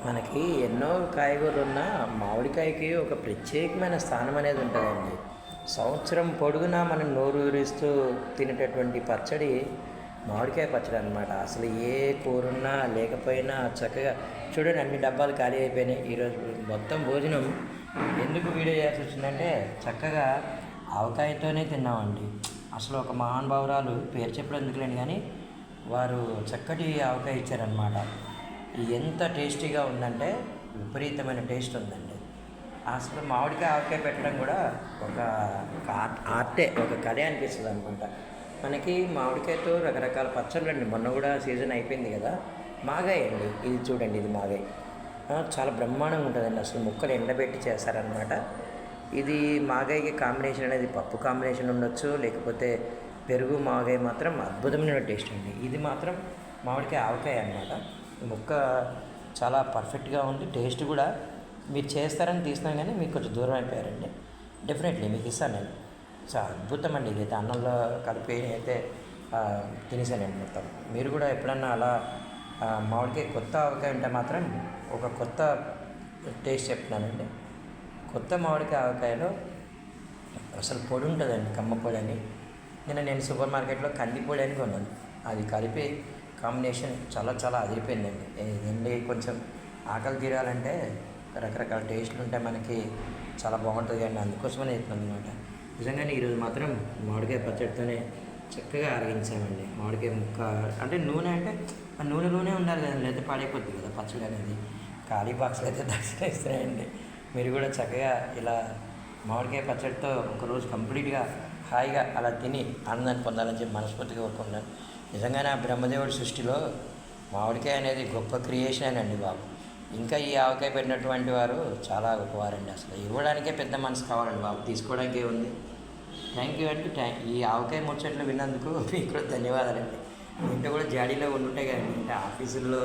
మనకి ఎన్నో కాయగూరలున్నా మామిడికాయకి ఒక ప్రత్యేకమైన స్థానం అనేది ఉంటుందండి. సంవత్సరం పొడుగునా మనం నోరూరిస్తూ తినేటటువంటి పచ్చడి మామిడికాయ పచ్చడి అనమాట. అసలు ఏ కూరున్నా లేకపోయినా చక్కగా చూడండి, అన్ని డబ్బాలు ఖాళీ అయిపోయినాయి. ఈరోజు మొత్తం భోజనం ఎందుకు వీడియో చేయాల్సి వచ్చిందంటే చక్కగా ఆవకాయతోనే తిన్నామండి. అసలు ఒక మహానుభావురాలు పేరు చెప్పడం ఎందుకులేండి, కానీ వారు చక్కటి ఆవకాయ ఇచ్చారనమాట. ఎంత టేస్టీగా ఉందంటే విపరీతమైన టేస్ట్ ఉందండి. అసలు మామిడికాయ ఆవకాయ పెట్టడం కూడా ఒక ఆర్టే, ఒక కళే అనిపిస్తుంది అనమాట. మనకి మామిడికాయతో రకరకాల పచ్చళ్ళు అండి. మొన్న కూడా సీజన్ అయిపోయింది కదా. మాగాయ అండి, ఇది చూడండి, ఇది మాగాయ చాలా బ్రహ్మాండంగా ఉంటుందండి. అసలు ముక్కలు ఎండబెట్టి చేస్తారనమాట. ఇది మాగాయకి కాంబినేషన్ అనేది పప్పు కాంబినేషన్ ఉండొచ్చు, లేకపోతే పెరుగు మాగాయ మాత్రం అద్భుతమైన టేస్ట్ అండి. ఇది మాత్రం మామిడికాయ ఆవకాయ అనమాట. ముక్క చాలా పర్ఫెక్ట్గా ఉంది, టేస్ట్ కూడా. మీరు చేస్తారని తీసినా కానీ మీకు కొంచెం దూరం అయిపోయారండి. డెఫినెట్లీ మీకు ఇస్తాను నేను. చాలా అద్భుతం అండి. ఇదైతే అన్నంలో కలిపి అయితే తినేసానండి మొత్తం. మీరు కూడా ఎప్పుడన్నా అలా మామిడికాయ కొత్త ఆవకాయ ఉంటే మాత్రం ఒక కొత్త టేస్ట్ చెప్తున్నానండి. కొత్త మామిడికాయ ఆవకాయలో అసలు పొడి ఉంటుందండి, కమ్మ పొడి అని. నేను సూపర్ మార్కెట్లో కంది పొడి అని కొన్నాను. అది కలిపి కాంబినేషన్ చాలా చాలా అదిరిపోయిందండి. ఏంటి, కొంచెం ఆకలి తీరాలంటే రకరకాల టేస్ట్లు ఉంటే మనకి చాలా బాగుంటుంది అండి. అందుకోసమనే చెప్తున్నాను అనమాట. నిజంగానే ఈరోజు మాత్రం మామిడికాయ పచ్చడితోనే చక్కగా అరగించామండి. మామిడికాయ ముక్క అంటే నూనె అంటే ఆ నూనెలోనే ఉండాలి కదా, లేదా పాడైపోద్ది కదా పచ్చడి అనేది. ఖాళీ బాక్స్లో అయితే దర్శనం ఇస్తున్నాయండి. మీరు కూడా చక్కగా ఇలా మామిడికాయ పచ్చడితో ఒకరోజు కంప్లీట్గా హాయిగా అలా తిని ఆనందాన్ని పొందాలని చెప్పి మనస్ఫూర్తిగా కోరుకుంటున్నాను. నిజంగానే ఆ బ్రహ్మదేవుడి సృష్టిలో మామిడికాయ అనేది గొప్ప క్రియేషన్ అండి బాబు. ఇంకా ఈ ఆవకాయ పెట్టినటువంటి వారు చాలా గొప్పవారండి. అసలు ఇవ్వడానికే పెద్ద మనసు కావాలండి బాబు, తీసుకోవడానికే ఉంది. థ్యాంక్ యూ అండి. ఈ ఆవకాయ ముచ్చట్లు విన్నందుకు మీకు కూడా ధన్యవాదాలండి. ఇంట్లో కూడా జాడీలో ఉండుంటాయి కదండి, అంటే ఆఫీసుల్లో.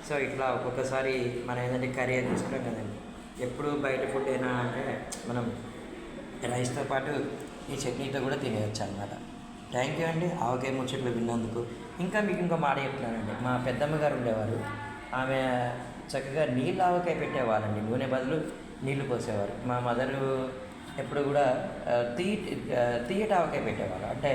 సో ఇట్లా ఒక్కొక్కసారి మనం ఏంటంటే కర్రీ అని తీసుకున్నాం కదండి. ఎప్పుడు బయట ఫుడ్ అయినా అంటే మనం రైస్తో పాటు ఈ చట్నీతో కూడా తినేయచ్చు అనమాట. థ్యాంక్ యూ అండి ఆవకాయ ముచ్చట్లు విన్నందుకు. ఇంకా మీకు ఇంకో మాట చెప్తున్నానండి. మా పెద్దమ్మ గారు ఉండేవారు, ఆమె చక్కగా నీళ్ళు ఆవకాయ పెట్టేవారండి. నూనె బదులు నీళ్లు పోసేవారు. మా మదరు ఎప్పుడు కూడా తీయటి ఆవకాయ పెట్టేవారు. అంటే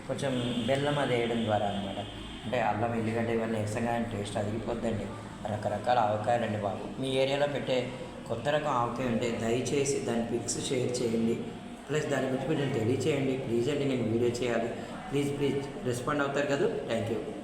కొంచెం బెల్లం అది వేయడం ద్వారా అనమాట. అంటే అల్లం ఎల్లిగడ్డ ఇవన్నీ వేసంగా టేస్ట్ అదిగిపోద్దండి. రకరకాల ఆవకాయలండి బాబు. మీ ఏరియాలో పెట్టే కొత్త రకం ఆవకాయ ఉంటే దయచేసి దాని పిక్స్ షేర్ చేయండి. ప్లస్ దాని గురించి కొంచెం తెలియచేయండి ప్లీజ్ అండి. నేను వీడియో చేయాలి, ప్లీజ్ రెస్పాండ్ అవుతారు కదా. Thank you.